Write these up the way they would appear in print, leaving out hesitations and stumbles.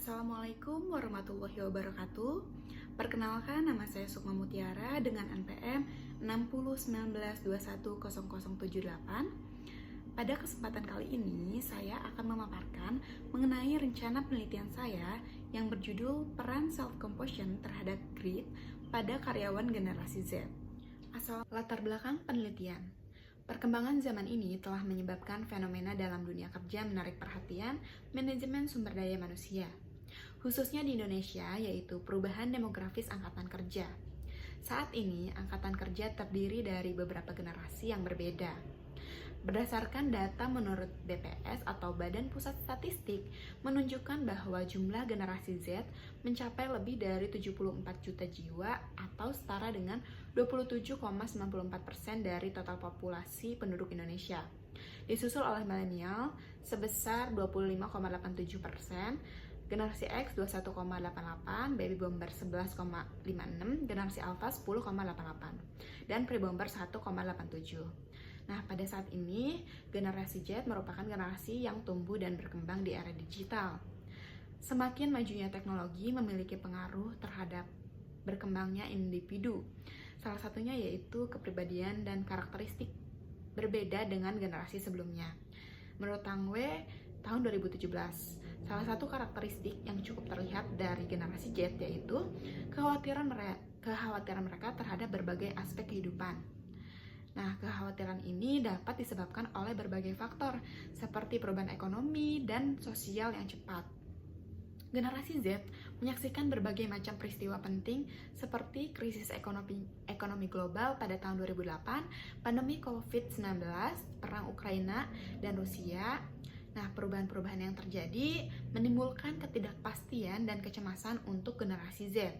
Assalamualaikum warahmatullahi wabarakatuh. Perkenalkan, nama saya Sukma Mutiara dengan NPM 6019210078. Pada kesempatan kali ini, saya akan memaparkan mengenai rencana penelitian saya yang berjudul Peran Self-Compassion terhadap Greed pada karyawan generasi Z. Asal latar belakang penelitian. Perkembangan zaman ini telah menyebabkan fenomena dalam dunia kerja menarik perhatian manajemen sumber daya manusia, khususnya di Indonesia, yaitu perubahan demografis angkatan kerja. Saat ini, angkatan kerja terdiri dari beberapa generasi yang berbeda. Berdasarkan data menurut BPS atau Badan Pusat Statistik menunjukkan bahwa jumlah generasi Z mencapai lebih dari 74 juta jiwa atau setara dengan 27,94% dari total populasi penduduk Indonesia. Disusul oleh milenial sebesar 25,87%, generasi X 21,88%, baby bomber 11,56%, generasi alpha 10,88%, dan pre-bomber 1,87%. Nah, pada saat ini, generasi Z merupakan generasi yang tumbuh dan berkembang di era digital. Semakin majunya teknologi memiliki pengaruh terhadap berkembangnya individu. Salah satunya yaitu kepribadian dan karakteristik berbeda dengan generasi sebelumnya. Menurut Tangwe, tahun 2017, salah satu karakteristik yang cukup terlihat dari generasi Z yaitu kekhawatiran mereka terhadap berbagai aspek kehidupan. Nah, kekhawatiran ini dapat disebabkan oleh berbagai faktor, seperti perubahan ekonomi dan sosial yang cepat. Generasi Z menyaksikan berbagai macam peristiwa penting seperti krisis ekonomi global pada tahun 2008, pandemi COVID-19, perang Ukraina dan Rusia. Nah, perubahan-perubahan yang terjadi menimbulkan ketidakpastian dan kecemasan untuk generasi Z.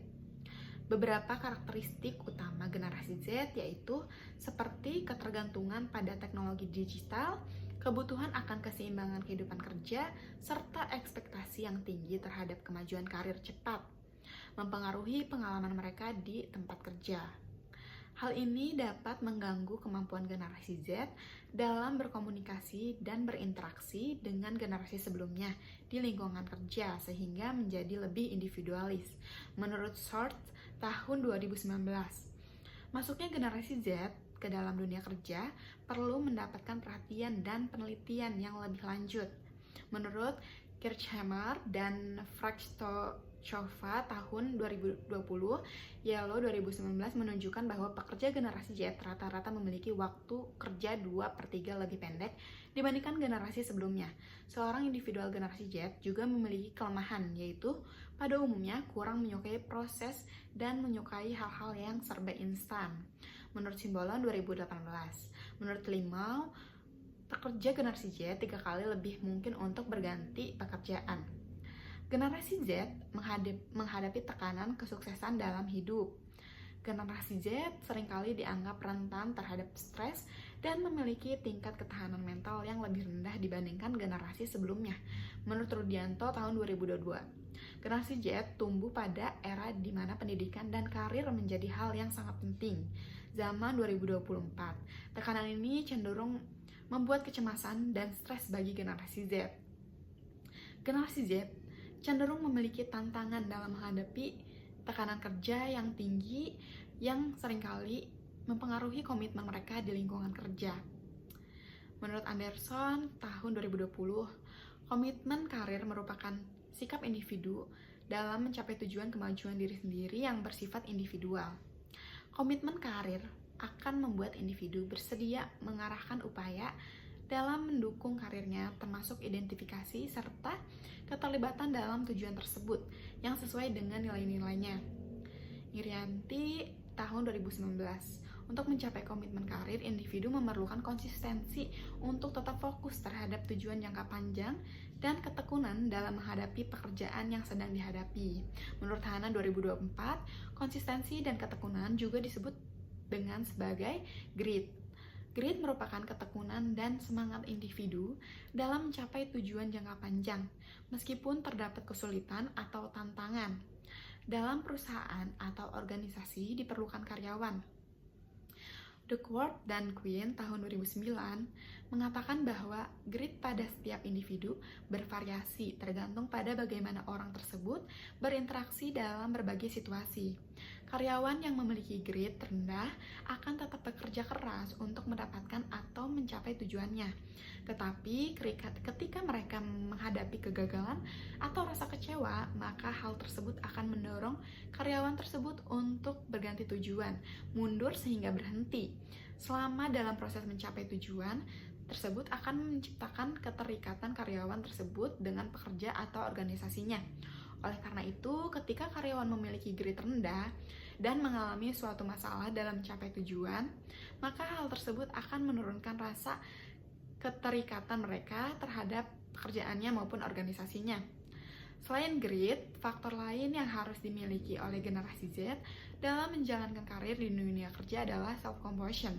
Beberapa karakteristik utama generasi Z yaitu seperti ketergantungan pada teknologi digital, kebutuhan akan keseimbangan kehidupan kerja, serta ekspektasi yang tinggi terhadap kemajuan karir cepat, mempengaruhi pengalaman mereka di tempat kerja. Hal ini dapat mengganggu kemampuan generasi Z dalam berkomunikasi dan berinteraksi dengan generasi sebelumnya di lingkungan kerja sehingga menjadi lebih individualis. Menurut Short, tahun 2019, masuknya generasi Z ke dalam dunia kerja perlu mendapatkan perhatian dan penelitian yang lebih lanjut. Menurut Kirchhammer dan Frakchtova tahun 2020, Yellow 2019 menunjukkan bahwa pekerja generasi Z rata-rata memiliki waktu kerja 2/3 lebih pendek dibandingkan generasi sebelumnya. Seorang individual generasi Z juga memiliki kelemahan, yaitu pada umumnya kurang menyukai proses dan menyukai hal-hal yang serba instan. Menurut Simbolon 2018, menurut Limau, pekerja generasi Z 3 kali lebih mungkin untuk berganti pekerjaan. Generasi Z menghadapi tekanan kesuksesan dalam hidup. Generasi Z seringkali dianggap rentan terhadap stres dan memiliki tingkat ketahanan mental yang lebih rendah dibandingkan generasi sebelumnya. Menurut Rudianto tahun 2022, generasi Z tumbuh pada era di mana pendidikan dan karir menjadi hal yang sangat penting. Zaman 2024, tekanan ini cenderung membuat kecemasan dan stres bagi generasi Z. Generasi Z cenderung memiliki tantangan dalam menghadapi tekanan kerja yang tinggi yang seringkali mempengaruhi komitmen mereka di lingkungan kerja. Menurut Anderson, tahun 2020, komitmen karir merupakan sikap individu dalam mencapai tujuan kemajuan diri sendiri yang bersifat individual. Komitmen karir akan membuat individu bersedia mengarahkan upaya dalam mendukung karirnya, termasuk identifikasi serta keterlibatan dalam tujuan tersebut yang sesuai dengan nilai-nilainya. Irianti tahun 2019, untuk mencapai komitmen karir, individu memerlukan konsistensi untuk tetap fokus terhadap tujuan jangka panjang dan ketekunan dalam menghadapi pekerjaan yang sedang dihadapi. Menurut Hana 2024, konsistensi dan ketekunan juga disebut dengan sebagai grit. Grit merupakan ketekunan dan semangat individu dalam mencapai tujuan jangka panjang, meskipun terdapat kesulitan atau tantangan. Dalam perusahaan atau organisasi diperlukan karyawan. Duckworth dan Quinn tahun 2009 mengatakan bahwa grit pada setiap individu bervariasi tergantung pada bagaimana orang tersebut berinteraksi dalam berbagai situasi. Karyawan yang memiliki grit rendah akan tetap bekerja keras untuk mendapatkan atau mencapai tujuannya. Tetapi ketika mereka menghadapi kegagalan atau rasa kecewa, maka hal tersebut akan mendorong karyawan tersebut untuk berganti tujuan, mundur sehingga berhenti. Selama dalam proses mencapai tujuan tersebut akan menciptakan keterikatan karyawan tersebut dengan pekerja atau organisasinya. Oleh karena itu, ketika karyawan memiliki grit rendah dan mengalami suatu masalah dalam mencapai tujuan, maka hal tersebut akan menurunkan rasa keterikatan mereka terhadap pekerjaannya maupun organisasinya. Selain grit, faktor lain yang harus dimiliki oleh generasi Z dalam menjalankan karir di dunia kerja adalah self-compassion.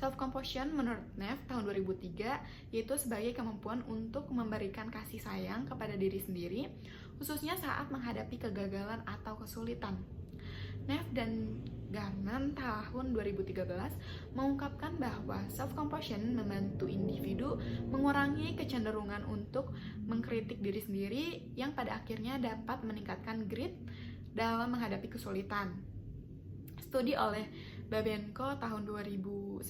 Self-compassion menurut Neff tahun 2003 yaitu sebagai kemampuan untuk memberikan kasih sayang kepada diri sendiri, khususnya saat menghadapi kegagalan atau kesulitan. Neff dan Garman tahun 2013 mengungkapkan bahwa self-compassion membantu individu mengurangi kecenderungan untuk mengkritik diri sendiri yang pada akhirnya dapat meningkatkan grit dalam menghadapi kesulitan. Studi oleh Babenko tahun 2019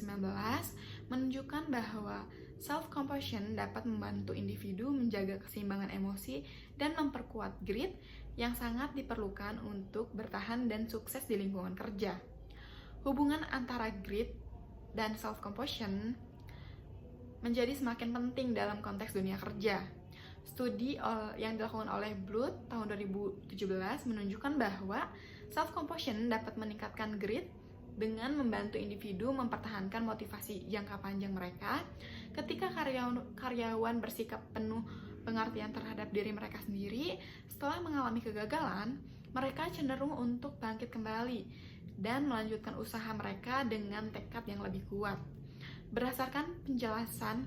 menunjukkan bahwa self-compassion dapat membantu individu menjaga keseimbangan emosi dan memperkuat grit yang sangat diperlukan untuk bertahan dan sukses di lingkungan kerja. Hubungan antara grit dan self-compassion menjadi semakin penting dalam konteks dunia kerja. Studi yang dilakukan oleh Blood tahun 2017 menunjukkan bahwa self-compassion dapat meningkatkan grit dengan membantu individu mempertahankan motivasi jangka panjang mereka ketika karyawan bersikap penuh pengertian terhadap diri mereka sendiri. Setelah mengalami kegagalan, mereka cenderung untuk bangkit kembali dan melanjutkan usaha mereka dengan tekad yang lebih kuat. Berdasarkan penjelasan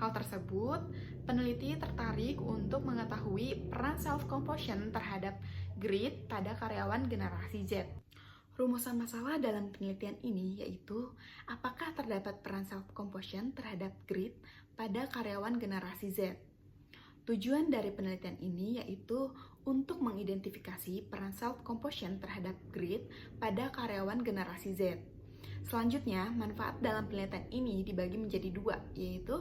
hal tersebut, peneliti tertarik untuk mengetahui peran self-compassion terhadap grit pada karyawan generasi Z. Rumusan masalah dalam penelitian ini yaitu apakah terdapat peran self-compassion terhadap grit pada karyawan generasi Z. Tujuan dari penelitian ini yaitu untuk mengidentifikasi peran self-compassion terhadap grit pada karyawan generasi Z. Selanjutnya, manfaat dalam penelitian ini dibagi menjadi dua, yaitu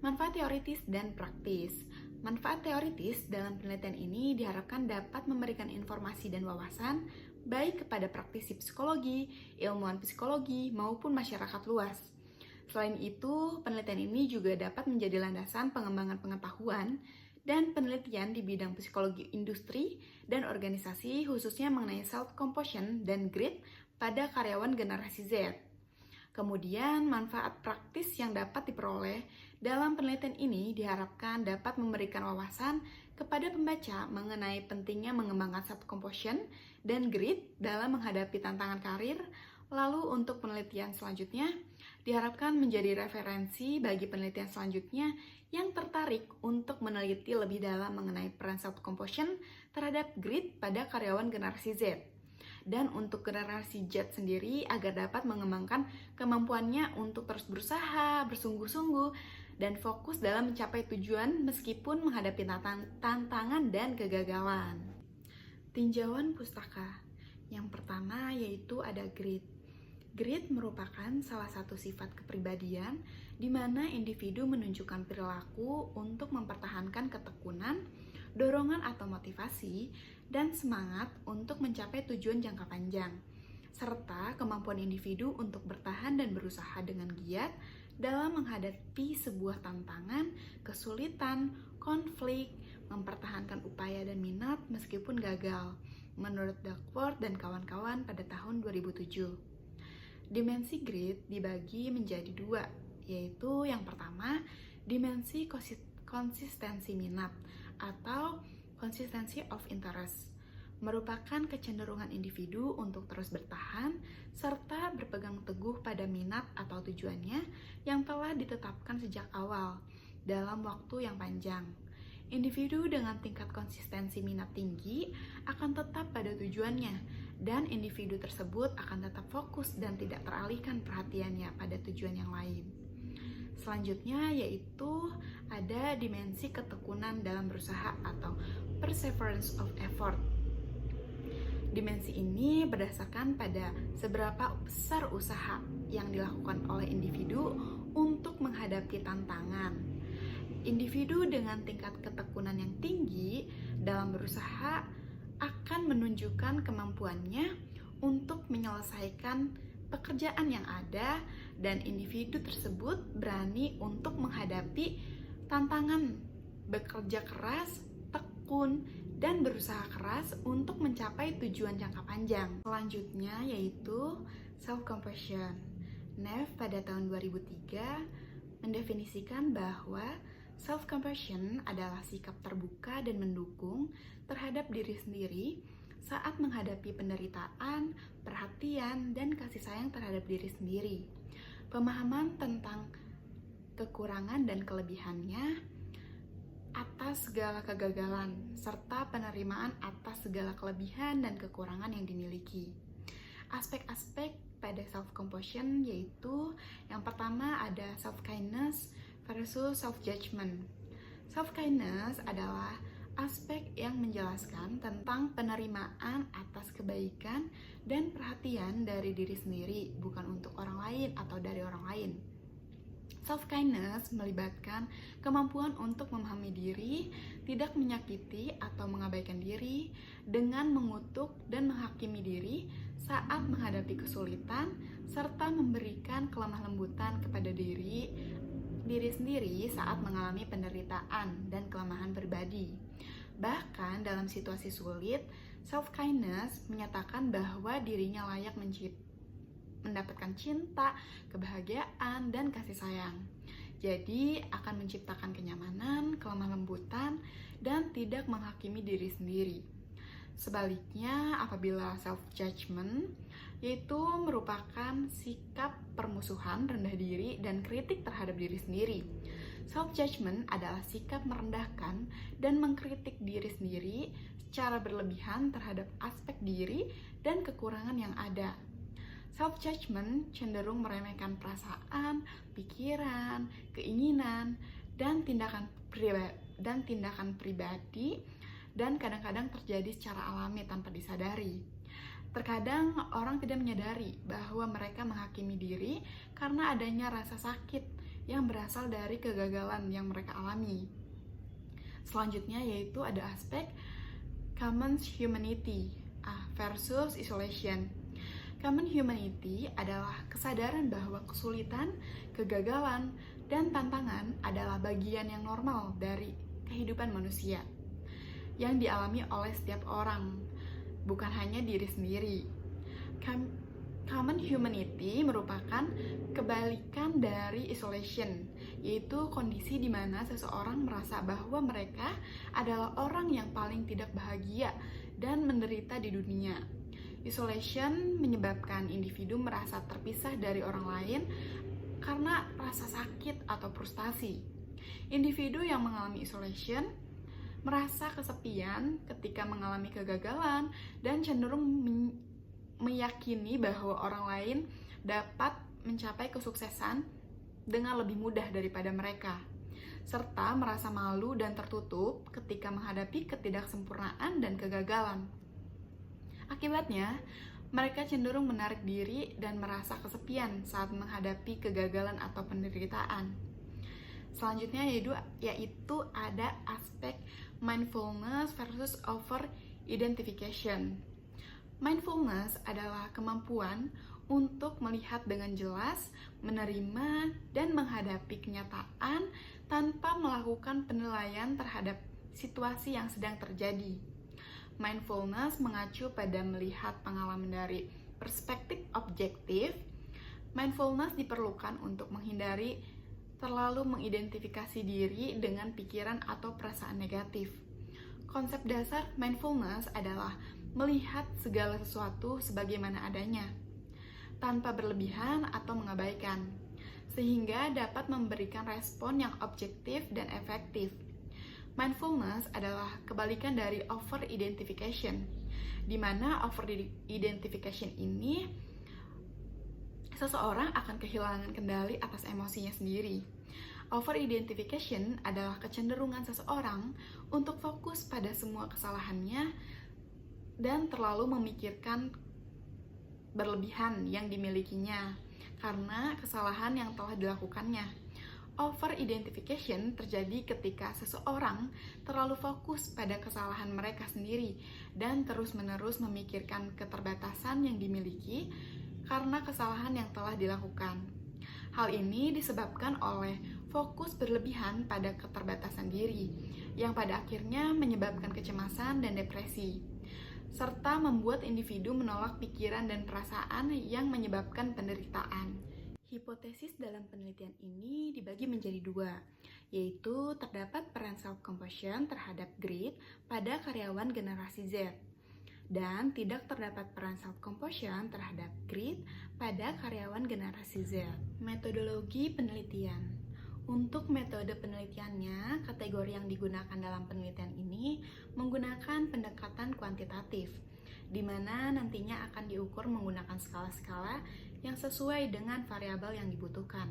manfaat teoritis dan praktis. Manfaat teoritis dalam penelitian ini diharapkan dapat memberikan informasi dan wawasan baik kepada praktisi psikologi, ilmuwan psikologi, maupun masyarakat luas. Selain itu, penelitian ini juga dapat menjadi landasan pengembangan pengetahuan dan penelitian di bidang psikologi industri dan organisasi, khususnya mengenai self-compassion dan grit pada karyawan generasi Z. Kemudian, manfaat praktis yang dapat diperoleh dalam penelitian ini diharapkan dapat memberikan wawasan kepada pembaca mengenai pentingnya mengembangkan self-compassion dan grit dalam menghadapi tantangan karir. Lalu untuk penelitian selanjutnya, diharapkan menjadi referensi bagi penelitian selanjutnya yang tertarik untuk meneliti lebih dalam mengenai peran self-compassion terhadap grit pada karyawan generasi Z. Dan untuk generasi Z sendiri agar dapat mengembangkan kemampuannya untuk terus berusaha, bersungguh-sungguh, dan fokus dalam mencapai tujuan meskipun menghadapi tantangan dan kegagalan. Tinjauan pustaka. Yang pertama yaitu ada grit. Grit merupakan salah satu sifat kepribadian di mana individu menunjukkan perilaku untuk mempertahankan ketekunan, dorongan atau motivasi, dan semangat untuk mencapai tujuan jangka panjang, serta kemampuan individu untuk bertahan dan berusaha dengan giat dalam menghadapi sebuah tantangan, kesulitan, konflik, mempertahankan upaya dan minat meskipun gagal, menurut Duckworth dan kawan-kawan pada tahun 2007. Dimensi grit dibagi menjadi dua, yaitu yang pertama, dimensi konsistensi minat atau consistency of interest, merupakan kecenderungan individu untuk terus bertahan serta berpegang teguh pada minat atau tujuannya yang telah ditetapkan sejak awal dalam waktu yang panjang. Individu dengan tingkat konsistensi minat tinggi akan tetap pada tujuannya, dan individu tersebut akan tetap fokus dan tidak teralihkan perhatiannya pada tujuan yang lain. Selanjutnya yaitu ada dimensi ketekunan dalam berusaha atau perseverance of effort. Dimensi ini berdasarkan pada seberapa besar usaha yang dilakukan oleh individu untuk menghadapi tantangan. Individu dengan tingkat ketekunan yang tinggi dalam berusaha akan menunjukkan kemampuannya untuk menyelesaikan pekerjaan yang ada, dan individu tersebut berani untuk menghadapi tantangan, bekerja keras, tekun, dan berusaha keras untuk mencapai tujuan jangka panjang. Selanjutnya yaitu self-compassion. Neff pada tahun 2003 mendefinisikan bahwa self-compassion adalah sikap terbuka dan mendukung terhadap diri sendiri saat menghadapi penderitaan, perhatian, dan kasih sayang terhadap diri sendiri. Pemahaman tentang kekurangan dan kelebihannya atas segala kegagalan, serta penerimaan atas segala kelebihan dan kekurangan yang dimiliki. Aspek-aspek pada self-compassion yaitu yang pertama ada self-kindness versus self-judgment. Self-kindness adalah aspek yang menjelaskan tentang penerimaan atas kebaikan dan perhatian dari diri sendiri, bukan untuk orang lain atau dari orang lain. Self-kindness melibatkan kemampuan untuk memahami diri, tidak menyakiti atau mengabaikan diri, dengan mengutuk dan menghakimi diri saat menghadapi kesulitan, serta memberikan kelemah lembutan kepada diri sendiri saat mengalami penderitaan dan kelemahan pribadi. Bahkan dalam situasi sulit, self-kindness menyatakan bahwa dirinya layak mendapatkan cinta, kebahagiaan, dan kasih sayang. Jadi akan menciptakan kenyamanan, kelemah lembutan, dan tidak menghakimi diri sendiri. Sebaliknya, apabila self-judgment, yaitu merupakan sikap permusuhan, rendah diri, dan kritik terhadap diri sendiri. Self-judgment adalah sikap merendahkan dan mengkritik diri sendiri secara berlebihan terhadap aspek diri dan kekurangan yang ada. Self-judgment cenderung meremehkan perasaan, pikiran, keinginan, dan tindakan pribadi, dan kadang-kadang terjadi secara alami tanpa disadari. Terkadang orang tidak menyadari bahwa mereka menghakimi diri karena adanya rasa sakit yang berasal dari kegagalan yang mereka alami. Selanjutnya yaitu ada aspek common humanity versus isolation. Common humanity adalah kesadaran bahwa kesulitan, kegagalan, dan tantangan adalah bagian yang normal dari kehidupan manusia yang dialami oleh setiap orang, bukan hanya diri sendiri. Common humanity merupakan kebalikan dari isolation, yaitu kondisi di mana seseorang merasa bahwa mereka adalah orang yang paling tidak bahagia dan menderita di dunia. Isolation menyebabkan individu merasa terpisah dari orang lain karena rasa sakit atau frustasi. Individu yang mengalami isolation merasa kesepian ketika mengalami kegagalan dan cenderung meyakini bahwa orang lain dapat mencapai kesuksesan dengan lebih mudah daripada mereka, serta merasa malu dan tertutup ketika menghadapi ketidaksempurnaan dan kegagalan. Akibatnya, mereka cenderung menarik diri dan merasa kesepian saat menghadapi kegagalan atau penderitaan. Selanjutnya yaitu ada aspek mindfulness versus over-identification. Mindfulness adalah kemampuan untuk melihat dengan jelas, menerima, dan menghadapi kenyataan tanpa melakukan penilaian terhadap situasi yang sedang terjadi. Mindfulness mengacu pada melihat pengalaman dari perspektif objektif. Mindfulness diperlukan untuk menghindari terlalu mengidentifikasi diri dengan pikiran atau perasaan negatif. Konsep dasar mindfulness adalah melihat segala sesuatu sebagaimana adanya, tanpa berlebihan atau mengabaikan, sehingga dapat memberikan respon yang objektif dan efektif. Mindfulness adalah kebalikan dari over-identification, di mana over-identification ini seseorang akan kehilangan kendali atas emosinya sendiri. Over-identification adalah kecenderungan seseorang untuk fokus pada semua kesalahannya dan terlalu memikirkan berlebihan yang dimilikinya karena kesalahan yang telah dilakukannya. Over-identification terjadi ketika seseorang terlalu fokus pada kesalahan mereka sendiri dan terus-menerus memikirkan keterbatasan yang dimiliki karena kesalahan yang telah dilakukan. Hal ini disebabkan oleh fokus berlebihan pada keterbatasan diri, yang pada akhirnya menyebabkan kecemasan dan depresi, serta membuat individu menolak pikiran dan perasaan yang menyebabkan penderitaan. Hipotesis dalam penelitian ini dibagi menjadi dua, yaitu terdapat peran self-compassion terhadap greed pada karyawan generasi Z, dan tidak terdapat peran self-compassion terhadap greed pada karyawan generasi Z. Metodologi penelitian. Untuk metode penelitiannya, kategori yang digunakan dalam penelitian ini menggunakan pendekatan kuantitatif, di mana nantinya akan diukur menggunakan skala-skala yang sesuai dengan variabel yang dibutuhkan.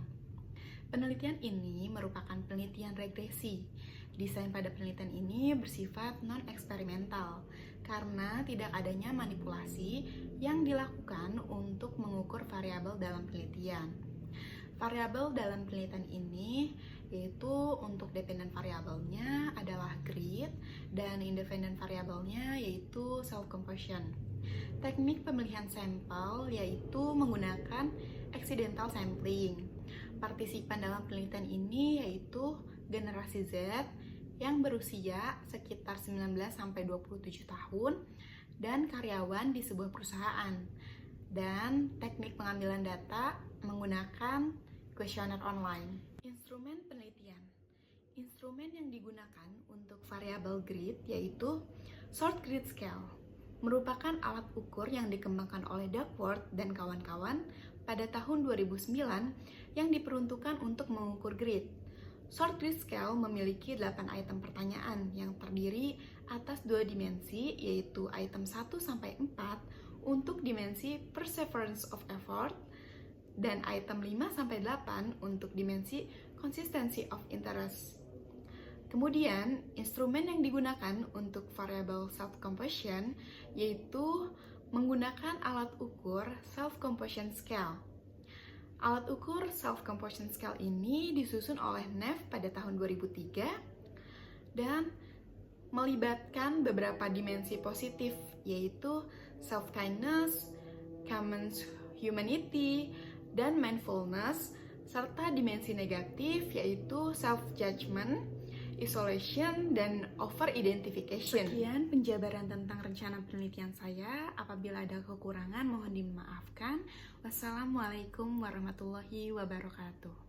Penelitian ini merupakan penelitian regresi. Desain pada penelitian ini bersifat non-eksperimental, karena tidak adanya manipulasi yang dilakukan untuk mengukur variabel dalam penelitian. Variabel dalam penelitian ini yaitu untuk dependent variabelnya adalah greed dan independent variabelnya yaitu self-compassion. Teknik pemilihan sampel yaitu menggunakan accidental sampling. Partisipan dalam penelitian ini yaitu generasi Z yang berusia sekitar 19-27 tahun dan karyawan di sebuah perusahaan. Dan teknik pengambilan data menggunakan kuesioner online. Instrumen penelitian. Instrumen yang digunakan untuk variabel greed yaitu Short Greed Scale, merupakan alat ukur yang dikembangkan oleh Duckworth dan kawan-kawan pada tahun 2009 yang diperuntukkan untuk mengukur greed. Short Greed Scale memiliki 8 item pertanyaan yang terdiri atas 2 dimensi yaitu item 1-4 untuk dimensi perseverance of effort dan item 5-8 untuk dimensi consistency of interest. Kemudian, instrumen yang digunakan untuk variable self-compassion yaitu menggunakan alat ukur self-compassion scale. Alat ukur self-compassion scale ini disusun oleh Neff pada tahun 2003 dan melibatkan beberapa dimensi positif yaitu self-kindness, common humanity, dan mindfulness, serta dimensi negatif yaitu self-judgment, isolation, dan over-identification. Sekian penjabaran tentang rencana penelitian saya. Apabila ada kekurangan mohon dimaafkan. Wassalamualaikum warahmatullahi wabarakatuh.